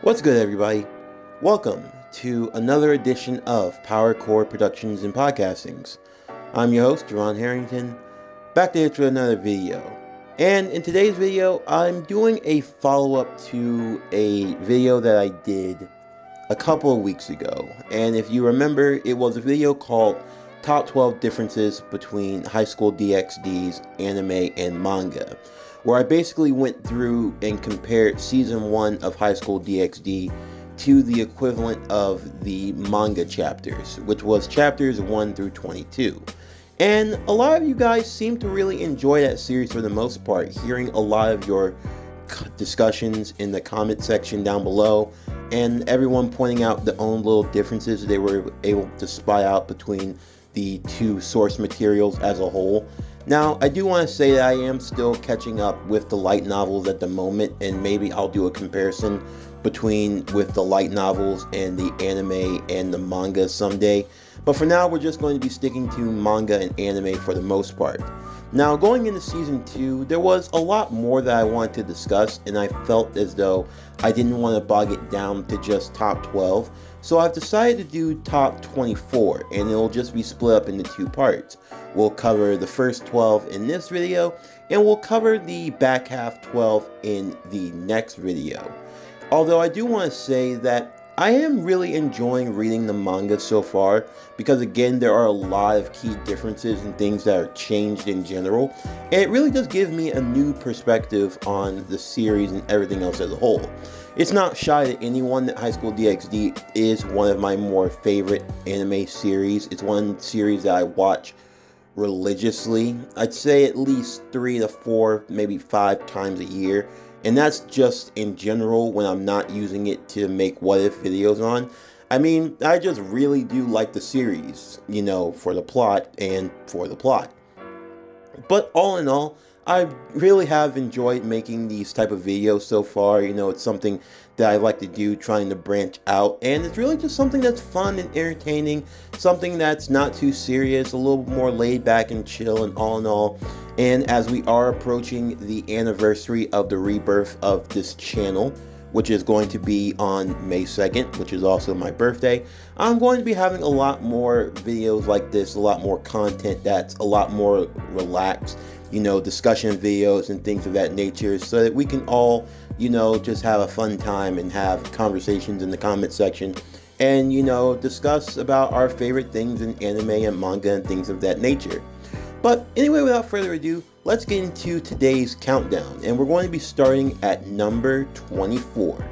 What's good, everybody? Welcome to another edition of Power Core Productions and Podcastings. I'm your host, Ron Harrington, back there with another video. And in today's video, I'm doing a follow-up to a video that I did a couple of weeks ago. And if you remember, it was a video called Top 12 Differences Between High School DxD's Anime and Manga, where I basically went through and compared Season 1 of High School DxD to the equivalent of the manga chapters, which was chapters 1 through 22. And a lot of you guys seem to really enjoy that series for the most part, hearing a lot of your discussions in the comment section down below, and everyone pointing out their own little differences they were able to spy out between the two source materials as a whole. Now, I do want to say that I am still catching up with the light novels at the moment, and maybe I'll do a comparison with the light novels and the anime and the manga someday. But for now, we're just going to be sticking to manga and anime for the most part. Now, going into Season 2, there was a lot more that I wanted to discuss, and I felt as though I didn't want to bog it down to just top 12. So I've decided to do top 24, and it'll just be split up into two parts. We'll cover the first 12 in this video, and we'll cover the back half 12 in the next video. Although I do want to say that I am really enjoying reading the manga so far, because again, there are a lot of key differences and things that are changed in general, and it really does give me a new perspective on the series and everything else as a whole. It's not shy to anyone that High School DxD is one of my more favorite anime series. It's one series that I watch religiously. I'd say at least 3 to 4, maybe 5 times a year. And that's just in general when I'm not using it to make what if videos on. I mean, I just really do like the series, you know, for the plot and for the plot. But all in all, I really have enjoyed making these type of videos so far. You know, it's something that I like to do, trying to branch out, and it's really just something that's fun and entertaining, something that's not too serious, a little more laid back and chill, and all in all. And as we are approaching the anniversary of the rebirth of this channel, which is going to be on May 2nd, which is also my birthday, I'm going to be having a lot more videos like this, a lot more content that's a lot more relaxed, you know, discussion videos and things of that nature, so that we can all, you know, just have a fun time and have conversations in the comment section and, you know, discuss about our favorite things in anime and manga and things of that nature. But anyway, without further ado, let's get into today's countdown, and we're going to be starting at number 24.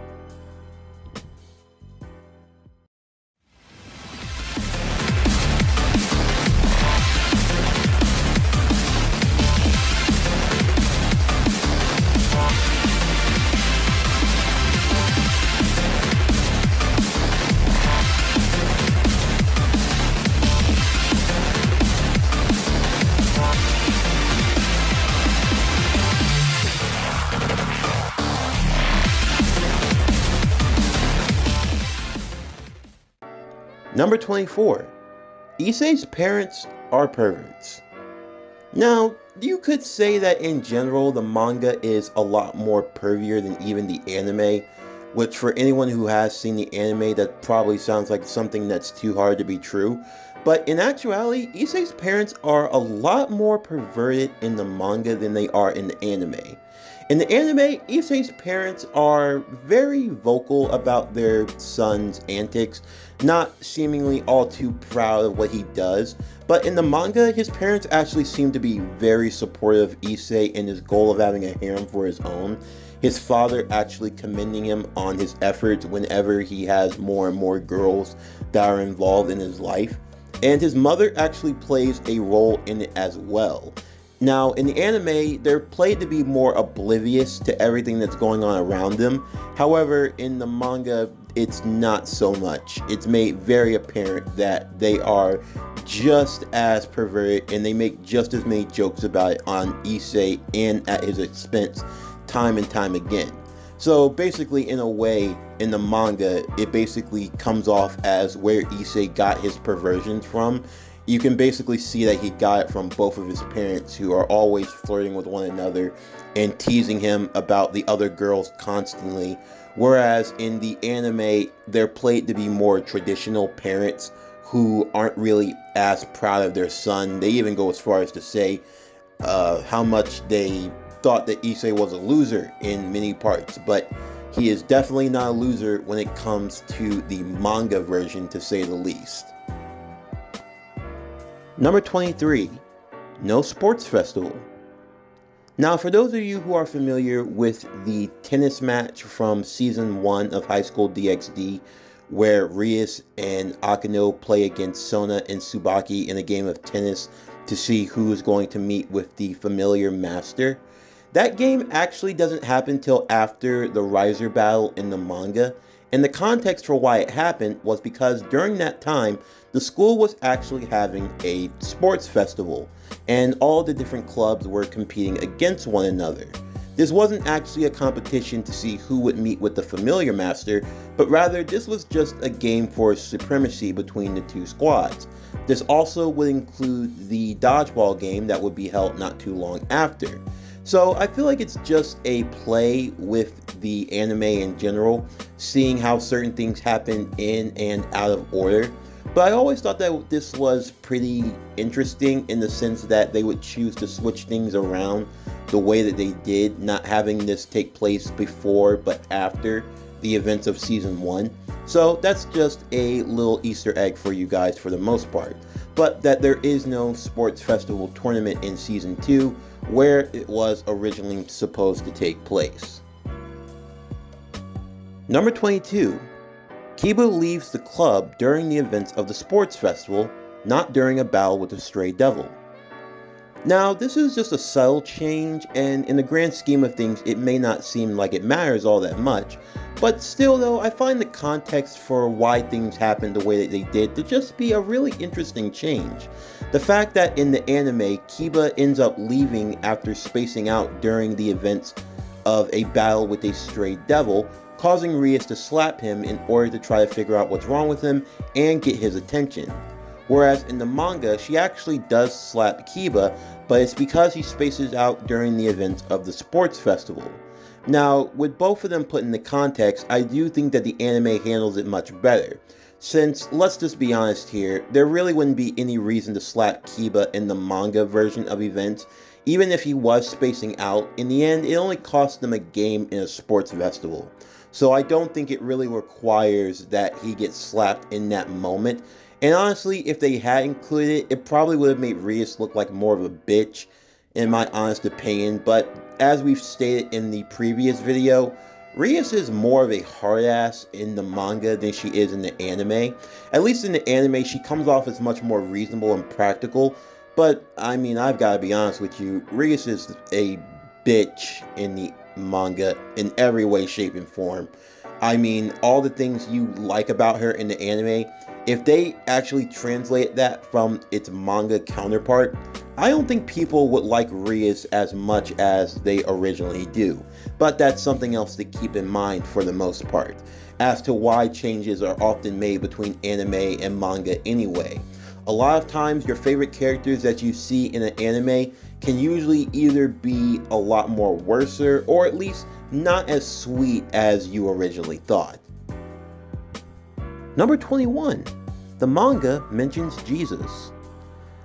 Number 24. Isseis Parents are perverts. Now, you could say that in general the manga is a lot more pervier than even the anime, which for anyone who has seen the anime, that probably sounds like something that's too hard to be true. But in actuality, Isseis Parents are a lot more perverted in the manga than they are in the anime. In the anime, Isseis parents are very vocal about their son's antics, not seemingly all too proud of what he does. But in the manga, his parents actually seem to be very supportive of Issei in his goal of having a harem for his own. His father actually commending him on his efforts whenever he has more and more girls that are involved in his life. And his mother actually plays a role in it as well. Now, in the anime, they're played to be more oblivious to everything that's going on around them. However, in the manga, it's not so much. It's made very apparent that they are just as perverted, and they make just as many jokes about it on Issei and at his expense time and time again. So basically, in a way, in the manga, it basically comes off as where Issei got his perversions from. You can basically see that he got it from both of his parents, who are always flirting with one another and teasing him about the other girls constantly, Whereas in the anime, they're played to be more traditional parents who aren't really as proud of their son. They even go as far as to say how much they thought that Isseis was a loser in many parts, but he is definitely not a loser when it comes to the manga version, to say the least. Number 23, no sports festival. Now, for those of you who are familiar with the tennis match from Season 1 of Highschool DxD, where Risa and Akeno play against Sona and Tsubaki in a game of tennis to see who is going to meet with the familiar master, that game actually doesn't happen till after the Riser battle in the manga, and the context for why it happened was because during that time, the school was actually having a sports festival, and all the different clubs were competing against one another. This wasn't actually a competition to see who would meet with the familiar master, but rather this was just a game for supremacy between the two squads. This also would include the dodgeball game that would be held not too long after. So I feel like it's just a play with the anime in general, seeing how certain things happen in and out of order. But I always thought that this was pretty interesting in the sense that they would choose to switch things around the way that they did, not having this take place before but after the events of Season 1. So that's just a little Easter egg for you guys for the most part. But that there is no sports festival tournament in Season 2 where it was originally supposed to take place. Number 22. Kiba leaves the club during the events of the sports festival, not during a battle with a stray devil. Now, this is just a subtle change, and in the grand scheme of things, it may not seem like it matters all that much, but still though, I find the context for why things happened the way that they did to just be a really interesting change. The fact that in the anime, Kiba ends up leaving after spacing out during the events of a battle with a stray devil, causing Risa to slap him in order to try to figure out what's wrong with him and get his attention. Whereas in the manga, she actually does slap Kiba, but it's because he spaces out during the events of the sports festival. Now, with both of them put in the context, I do think that the anime handles it much better. Since, let's just be honest here, there really wouldn't be any reason to slap Kiba in the manga version of events. Even if he was spacing out, in the end, it only cost them a game in a sports festival. So I don't think it really requires that he gets slapped in that moment. And honestly, if they had included it, it probably would have made Risa look like more of a bitch, in my honest opinion. But as we've stated in the previous video, Risa is more of a hard ass in the manga than she is in the anime. At least in the anime, she comes off as much more reasonable and practical. But, I mean, I've got to be honest with you, Risa is a bitch in the manga in every way, shape, and form. I mean, all the things you like about her in the anime, if they actually translate that from its manga counterpart, I don't think people would like Risa as much as they originally do. But that's something else to keep in mind for the most part, as to why changes are often made between anime and manga anyway. A lot of times, your favorite characters that you see in an anime can usually either be a lot more worser, or at least not as sweet as you originally thought. Number 21. The manga mentions Jesus.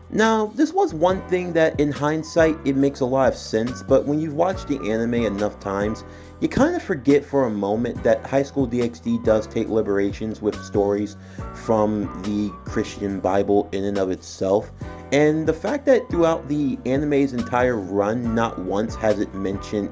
Now, this was one thing that in hindsight it makes a lot of sense, but when you've watched the anime enough times, you kind of forget for a moment that Highschool DxD does take liberations with stories from the Christian Bible in and of itself. And the fact that throughout the anime's entire run, not once has it mentioned,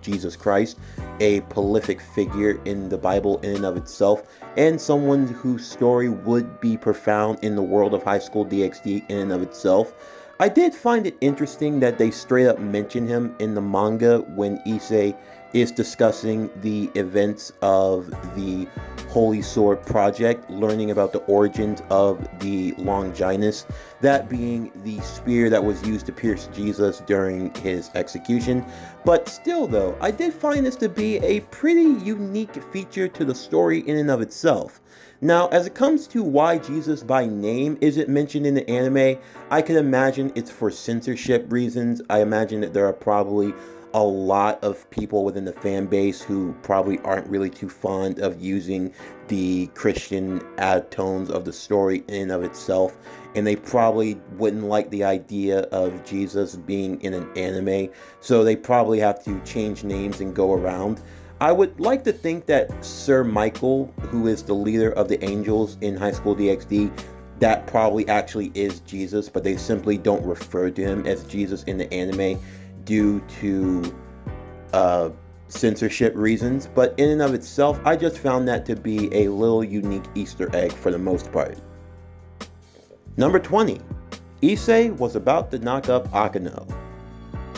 Jesus Christ, a prolific figure in the Bible in and of itself, and someone whose story would be profound in the world of Highschool DxD in and of itself. I did find it interesting that they straight up mention him in the manga when Isseis is discussing the events of the Holy Sword Project, learning about the origins of the Longinus, that being the spear that was used to pierce Jesus during his execution. But still though, I did find this to be a pretty unique feature to the story in and of itself. Now, as it comes to why Jesus by name isn't mentioned in the anime, I can imagine it's for censorship reasons. I imagine that there are probably a lot of people within the fan base who probably aren't really too fond of using the Christian tones of the story in and of itself, and they probably wouldn't like the idea of Jesus being in an anime, so they probably have to change names and go around. I would like to think that Sir Michael, who is the leader of the Angels in Highschool DxD, that probably actually is Jesus, but they simply don't refer to him as Jesus in the anime due to censorship reasons. But in and of itself, I just found that to be a little unique Easter egg for the most part. Number 20. Issei was about to knock up Akeno.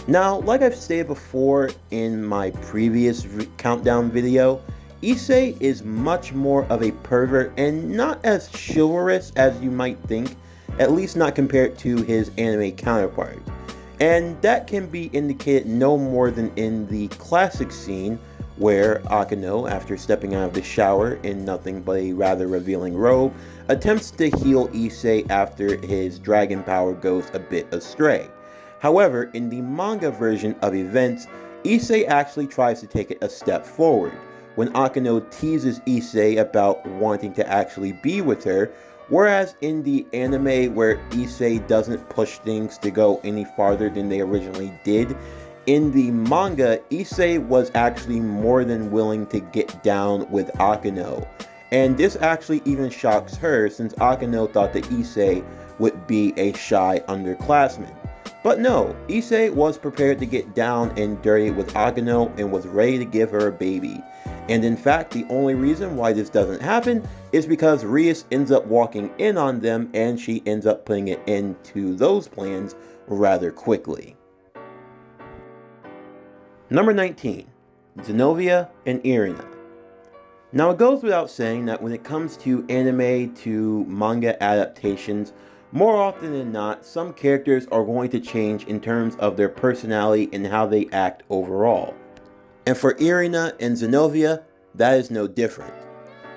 Now, like I've stated before in my previous countdown video, Issei is much more of a pervert and not as chivalrous as you might think, at least not compared to his anime counterpart. And that can be indicated no more than in the classic scene where Akeno, after stepping out of the shower in nothing but a rather revealing robe, attempts to heal Issei after his dragon power goes a bit astray. However, in the manga version of events, Issei actually tries to take it a step forward, when Akeno teases Issei about wanting to actually be with her, whereas in the anime where Issei doesn't push things to go any farther than they originally did, in the manga, Issei was actually more than willing to get down with Akeno. And this actually even shocks her, since Akeno thought that Issei would be a shy underclassman. But no, Issei was prepared to get down and dirty with Akeno and was ready to give her a baby. And in fact, the only reason why this doesn't happen is because Risa ends up walking in on them and she ends up putting an end to those plans rather quickly. Number 19. Zenovia and Irena. Now it goes without saying that when it comes to anime to manga adaptations, more often than not, some characters are going to change in terms of their personality and how they act overall. And for Irena and Zenovia, that is no different.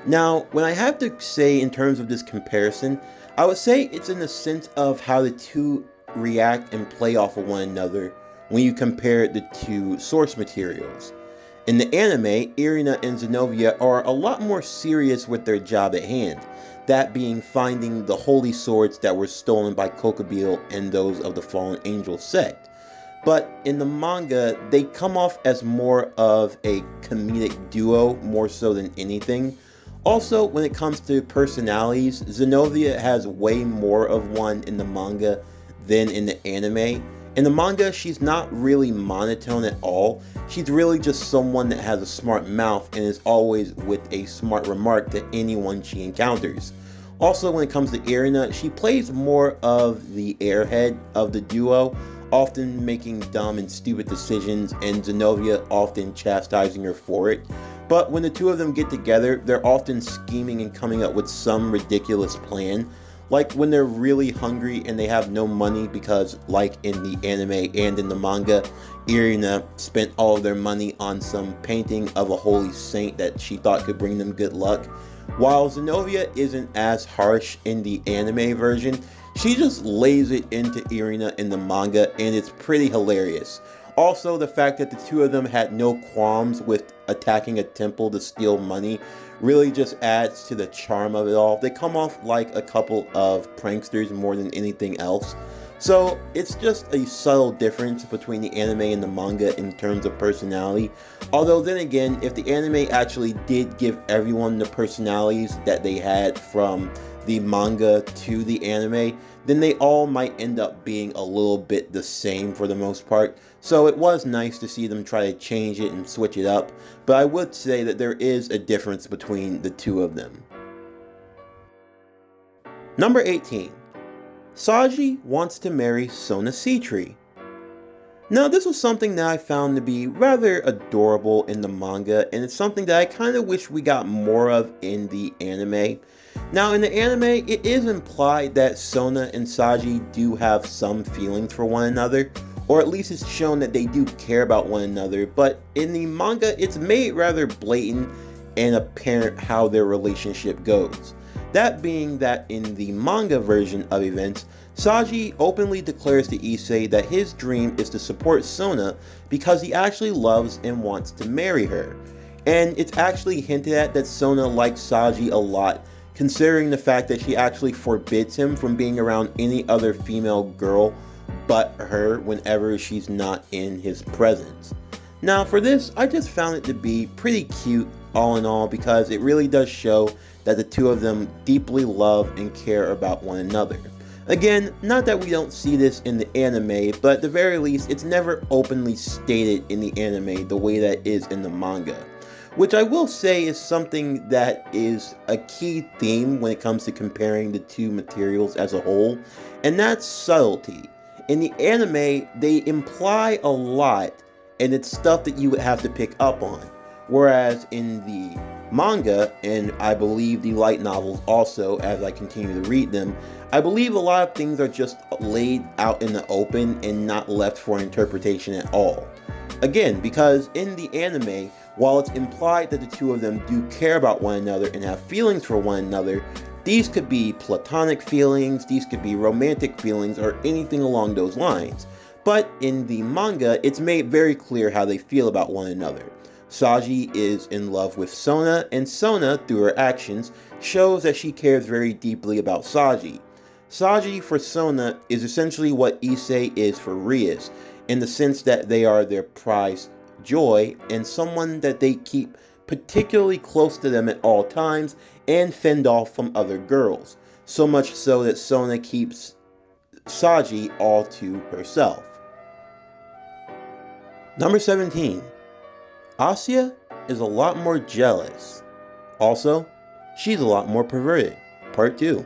Now, when I have to say in terms of this comparison, I would say it's in the sense of how the two react and play off of one another when you compare the two source materials. In the anime, Irena and Zenovia are a lot more serious with their job at hand, that being finding the holy swords that were stolen by Kokobiels and those of the fallen angel sect. But in the manga, they come off as more of a comedic duo more so than anything. Also, when it comes to personalities, Zenovia has way more of one in the manga than in the anime. In the manga, she's not really monotone at all. She's really just someone that has a smart mouth and is always with a smart remark to anyone she encounters. Also, when it comes to Irena, she plays more of the airhead of the duo, often making dumb and stupid decisions, and Zenovia often chastising her for it. But when the two of them get together, they're often scheming and coming up with some ridiculous plan. Like when they're really hungry and they have no money because, like in the anime and in the manga, Irena spent all of their money on some painting of a holy saint that she thought could bring them good luck. While Zenovia isn't as harsh in the anime version, she just lays it into Irena in the manga, and it's pretty hilarious. Also, the fact that the two of them had no qualms with attacking a temple to steal money really just adds to the charm of it all. They come off like a couple of pranksters more than anything else. So it's just a subtle difference between the anime and the manga in terms of personality. Although then again, if the anime actually did give everyone the personalities that they had from the manga to the anime, then they all might end up being a little bit the same for the most part. So it was nice to see them try to change it and switch it up, but I would say that there is a difference between the two of them. Number 18. Saji wants to marry Sona Seatree. Now this was something that I found to be rather adorable in the manga, and it's something that I kind of wish we got more of in the anime. Now in the anime, it is implied that Sona and Saji do have some feelings for one another, or at least it's shown that they do care about one another, but in the manga it's made rather blatant and apparent how their relationship goes. That being that in the manga version of events, Saji openly declares to Issei that his dream is to support Sona because he actually loves and wants to marry her. And it's actually hinted at that Sona likes Saji a lot, considering the fact that she actually forbids him from being around any other female girl but her whenever she's not in his presence. Now for this, I just found it to be pretty cute all in all, because it really does show that the two of them deeply love and care about one another. Again, not that we don't see this in the anime, but at the very least, it's never openly stated in the anime the way that is in the manga. Which I will say is something that is a key theme when it comes to comparing the two materials as a whole, and that's subtlety. In the anime, they imply a lot, and it's stuff that you would have to pick up on. Whereas in the manga, and I believe the light novels also as I continue to read them, I believe a lot of things are just laid out in the open and not left for interpretation at all. Again, because in the anime, while it's implied that the two of them do care about one another and have feelings for one another, these could be platonic feelings, these could be romantic feelings, or anything along those lines. But in the manga, it's made very clear how they feel about one another. Saji is in love with Sona, and Sona, through her actions, shows that she cares very deeply about Saji. Saji for Sona is essentially what Issei is for Rias, in the sense that they are their prized joy and someone that they keep particularly close to them at all times and fend off from other girls. So much so that Sona keeps Saji all to herself. Number 17. Asya is a lot more jealous. Also, she's a lot more perverted. Part 2.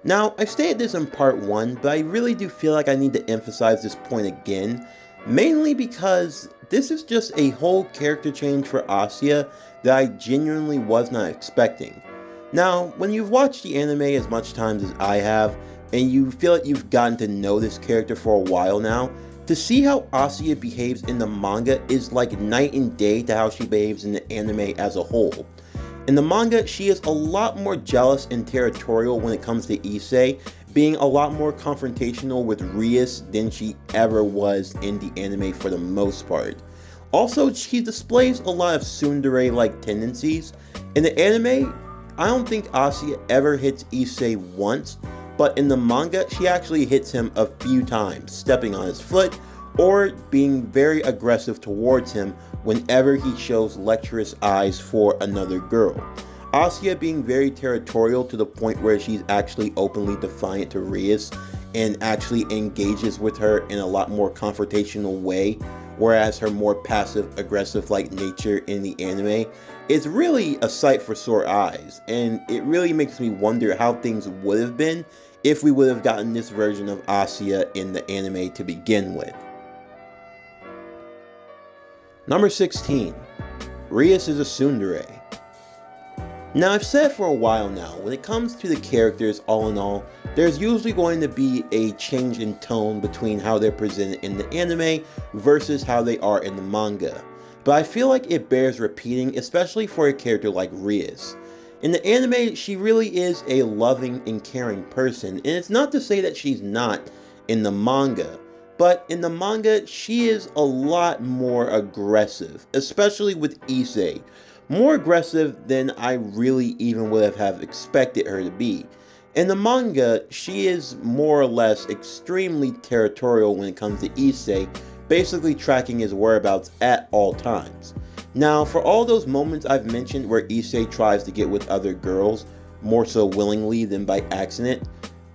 Now, I stated this in part 1, but I really do feel like I need to emphasize this point again, mainly because this is just a whole character change for Asya that I genuinely was not expecting. Now, when you've watched the anime as much times as I have, and you feel like you've gotten to know this character for a while now, to see how Asya behaves in the manga is like night and day to how she behaves in the anime as a whole. In the manga, she is a lot more jealous and territorial when it comes to Issei, being a lot more confrontational with Rias than she ever was in the anime for the most part. Also, she displays a lot of tsundere-like tendencies. In the anime, I don't think Asya ever hits Issei once, but in the manga, she actually hits him a few times, stepping on his foot, or being very aggressive towards him whenever he shows lecherous eyes for another girl. Asya being very territorial to the point where she's actually openly defiant to Rias and actually engages with her in a lot more confrontational way, whereas her more passive-aggressive like nature in the anime is really a sight for sore eyes, and it really makes me wonder how things would have been if we would have gotten this version of Asya in the anime to begin with. Number 16. Rias is a tsundere. Now, I've said for a while now, when it comes to the characters all in all, there's usually going to be a change in tone between how they're presented in the anime versus how they are in the manga. But I feel like it bears repeating, especially for a character like Rias. In the anime, she really is a loving and caring person, and it's not to say that she's not in the manga, but in the manga, she is a lot more aggressive, especially with Issei. More aggressive than I really even would have expected her to be. In the manga, she is more or less extremely territorial when it comes to Issei, basically tracking his whereabouts at all times. Now, for all those moments I've mentioned where Issei tries to get with other girls, more so willingly than by accident,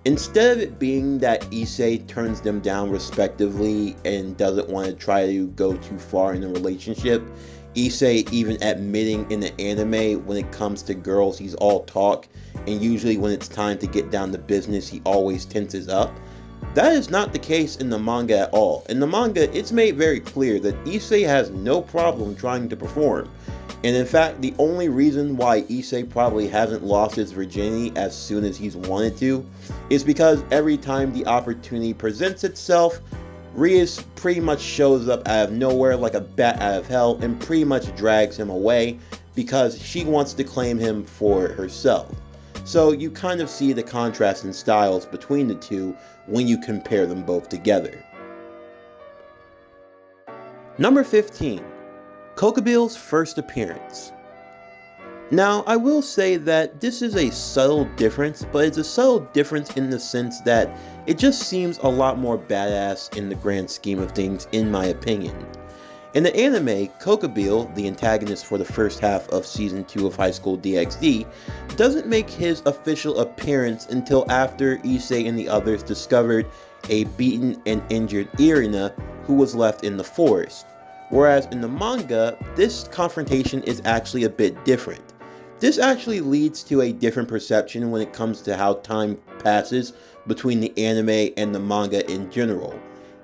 instead of it being that Issei turns them down respectively and doesn't want to try to go too far in a relationship, Issei even admitting in the anime when it comes to girls he's all talk, and usually when it's time to get down to business he always tenses up. That is not the case in the manga at all. In the manga, it's made very clear that Issei has no problem trying to perform. And in fact, the only reason why Issei probably hasn't lost his virginity as soon as he's wanted to is because every time the opportunity presents itself, Rias pretty much shows up out of nowhere like a bat out of hell and pretty much drags him away because she wants to claim him for herself. So you kind of see the contrast in styles between the two when you compare them both together. Number 15. Kokobiels' first appearance. Now, I will say that this is a subtle difference, but it's a subtle difference in the sense that it just seems a lot more badass in the grand scheme of things, in my opinion. In the anime, Kokobel, the antagonist for the first half of Season 2 of Highschool DxD, doesn't make his official appearance until after Isseis and the others discovered a beaten and injured Irena who was left in the forest. Whereas in the manga, this confrontation is actually a bit different. This actually leads to a different perception when it comes to how time passes between the anime and the manga in general.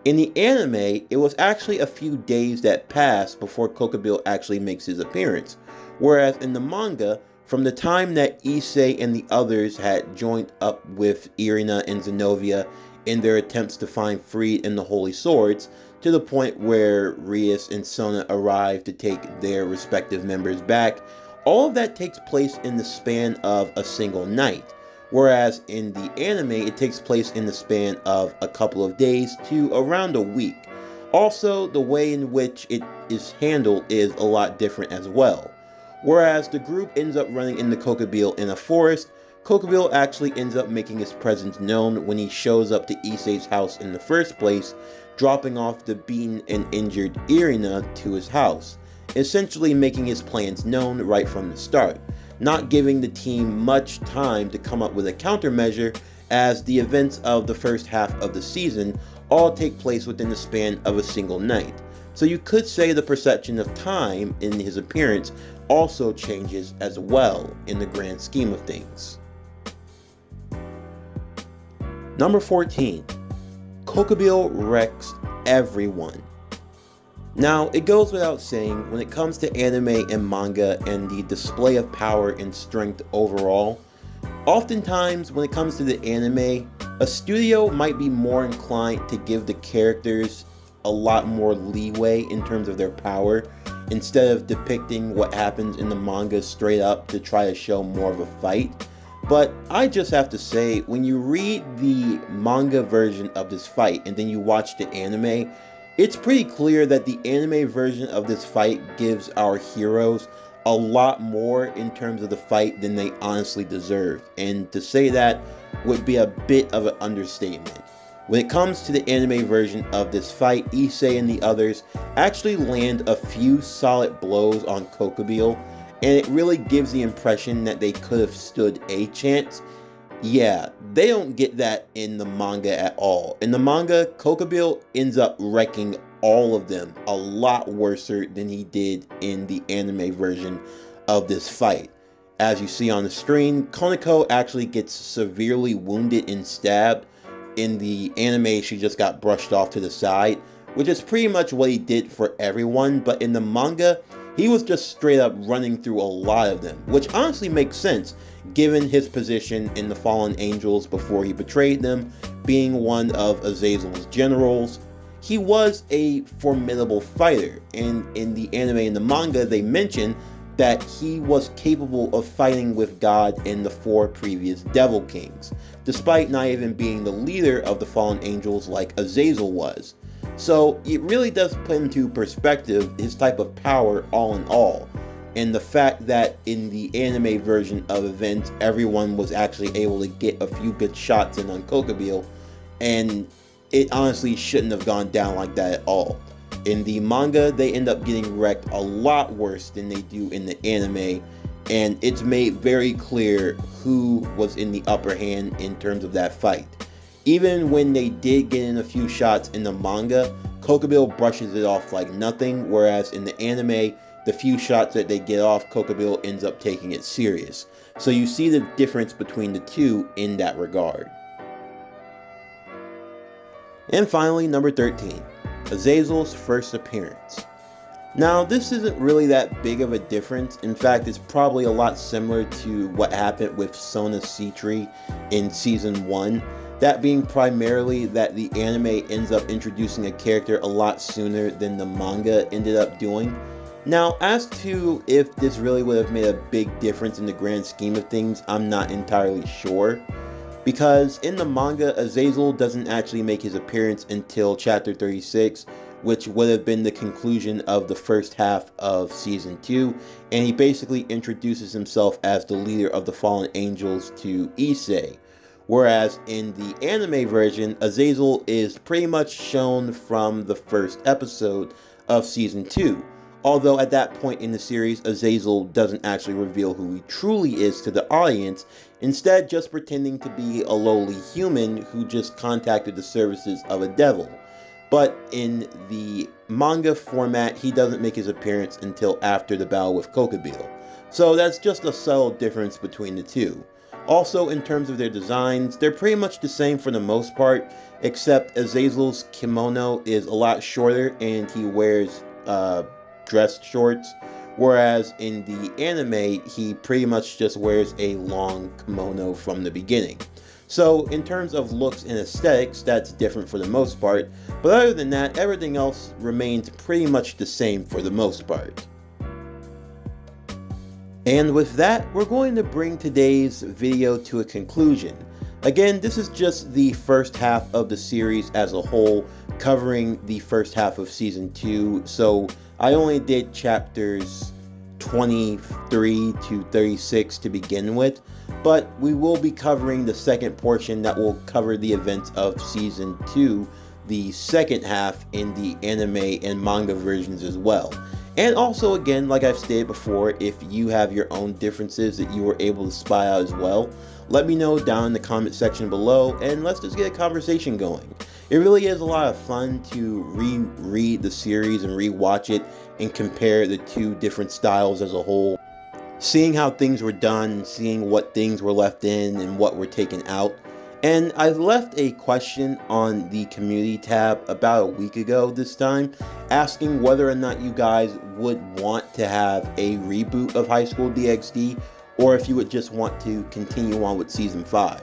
In the anime, it was actually a few days that passed before Kokobel actually makes his appearance, whereas in the manga, from the time that Isseis and the others had joined up with Irena and Zenovia in their attempts to find Freed and the Holy Swords, to the point where Risa and Sona arrive to take their respective members back, all of that takes place in the span of a single night, whereas in the anime it takes place in the span of a couple of days to around a week. Also, the way in which it is handled is a lot different as well. Whereas the group ends up running into Kokobel in a forest, Kokobel actually ends up making his presence known when he shows up to Isseis' house in the first place, dropping off the beaten and injured Irena to his house, essentially making his plans known right from the start, not giving the team much time to come up with a countermeasure, as the events of the first half of the season all take place within the span of a single night. So you could say the perception of time in his appearance also changes as well in the grand scheme of things. Number 14. Kokobel wrecks everyone. Now, it goes without saying, when it comes to anime and manga and the display of power and strength overall, oftentimes when it comes to the anime, a studio might be more inclined to give the characters a lot more leeway in terms of their power, instead of depicting what happens in the manga straight up to try to show more of a fight. But I just have to say, when you read the manga version of this fight and then you watch the anime, it's pretty clear that the anime version of this fight gives our heroes a lot more in terms of the fight than they honestly deserve. And to say that would be a bit of an understatement. When it comes to the anime version of this fight, Isseis and the others actually land a few solid blows on Kokobel, and it really gives the impression that they could have stood a chance. Yeah, they don't get that in the manga at all. In the manga, Kokobel ends up wrecking all of them a lot worse than he did in the anime version of this fight. As you see on the screen, Koneko actually gets severely wounded and stabbed. In the anime, she just got brushed off to the side, which is pretty much what he did for everyone, but in the manga, he was just straight up running through a lot of them, which honestly makes sense given his position in the Fallen Angels before he betrayed them, being one of Azazel's generals. He was a formidable fighter, and in the anime and the manga they mention that he was capable of fighting with God and the 4 previous Devil Kings, despite not even being the leader of the Fallen Angels like Azazel was. So it really does put into perspective his type of power all in all, and the fact that in the anime version of events everyone was actually able to get a few good shots in on Kokobel, and it honestly shouldn't have gone down like that at all. In the manga, they end up getting wrecked a lot worse than they do in the anime, and it's made very clear who was in the upper hand in terms of that fight. Even when they did get in a few shots in the manga, Kokobel brushes it off like nothing, whereas in the anime, the few shots that they get off, Kokobel ends up taking it serious. So you see the difference between the two in that regard. And finally, number 13. Azazel's first appearance. Now, this isn't really that big of a difference. In fact, it's probably a lot similar to what happened with Sona's C-Tree in Season 1. That being primarily that the anime ends up introducing a character a lot sooner than the manga ended up doing. Now, as to if this really would have made a big difference in the grand scheme of things, I'm not entirely sure. Because in the manga, Azazel doesn't actually make his appearance until chapter 36, which would have been the conclusion of the first half of season 2, and he basically introduces himself as the leader of the fallen angels to Issei. Whereas in the anime version, Azazel is pretty much shown from the first episode of season 2. Although at that point in the series, Azazel doesn't actually reveal who he truly is to the audience, instead just pretending to be a lowly human who just contacted the services of a devil. But in the manga format, he doesn't make his appearance until after the battle with Kokobiels. So that's just a subtle difference between the two. Also, in terms of their designs, they're pretty much the same for the most part, except Azazel's kimono is a lot shorter and he wears dress shorts, whereas in the anime, he pretty much just wears a long kimono from the beginning. So in terms of looks and aesthetics, that's different for the most part, but other than that, everything else remains pretty much the same for the most part. And with that, we're going to bring today's video to a conclusion. Again, this is just the first half of the series as a whole, covering the first half of season 2, so I only did chapters 23 to 36 to begin with, but we will be covering the second portion that will cover the events of season 2, the second half in the anime and manga versions as well. And also, again, like I've stated before, if you have your own differences that you were able to spy out as well, let me know down in the comment section below, and let's just get a conversation going. It really is a lot of fun to reread the series and rewatch it and compare the two different styles as a whole. Seeing how things were done, seeing what things were left in and what were taken out. And I left a question on the community tab about a week ago this time, asking whether or not you guys would want to have a reboot of Highschool DxD, or if you would just want to continue on with Season 5.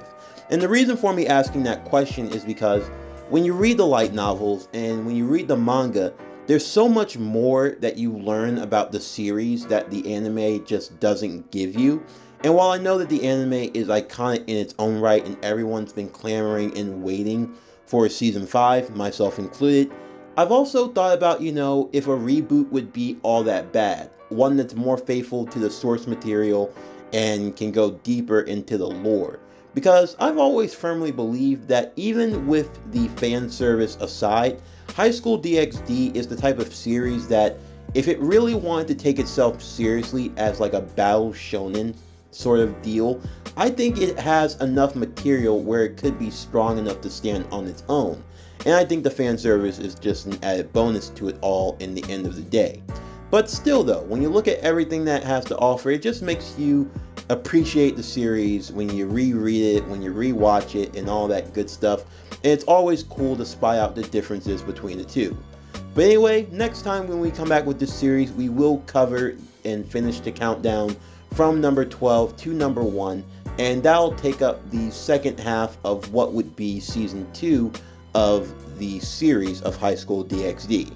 And the reason for me asking that question is because when you read the light novels and when you read the manga, there's so much more that you learn about the series that the anime just doesn't give you. And while I know that the anime is iconic in its own right and everyone's been clamoring and waiting for Season 5, myself included, I've also thought about, if a reboot would be all that bad. One that's more faithful to the source material and can go deeper into the lore. Because I've always firmly believed that even with the fan service aside, Highschool DxD is the type of series that if it really wanted to take itself seriously as like a battle shonen sort of deal, I think it has enough material where it could be strong enough to stand on its own. And I think the fan service is just an added bonus to it all in the end of the day. But still though, when you look at everything that it has to offer, it just makes you appreciate the series when you reread it, when you rewatch it, and all that good stuff. And it's always cool to spy out the differences between the two. But anyway, next time when we come back with this series, we will cover and finish the countdown from number 12 to number 1, and that'll take up the second half of what would be season 2 of the series of Highschool DxD.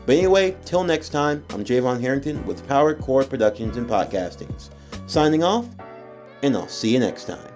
But anyway, till next time, I'm Javon Harrington with Power Core Productions and Podcastings. Signing off, and I'll see you next time.